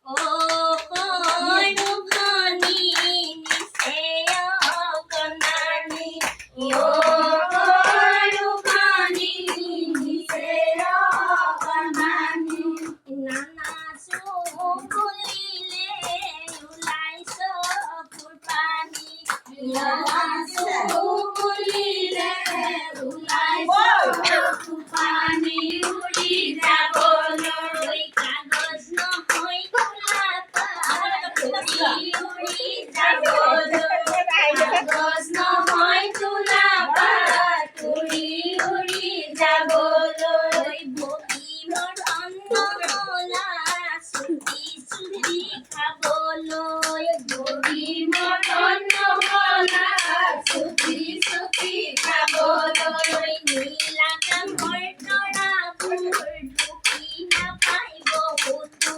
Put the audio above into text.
ও করুণানি নিশেয় কনানি ও করুণানি নিশেয় কনানি নানা সুকুলিলে উলাইছ ফুলপানি নানা সুকুলিলে উলাইছ ফুলপানি উড়ি যাবলৈ কাগজ নহয় উড়ি যাবলৈ কাগজ নহয় তুলাপাত উড়ি যাবলৈ বগীবৰ অন্নমলা চুটি চুটি খাবলৈ বগীবৰ অন্নমলা চুটি চুটি খাবলৈ নীলাকাশৰ তৰাবোৰ ঢুকি নাপায় বহুতো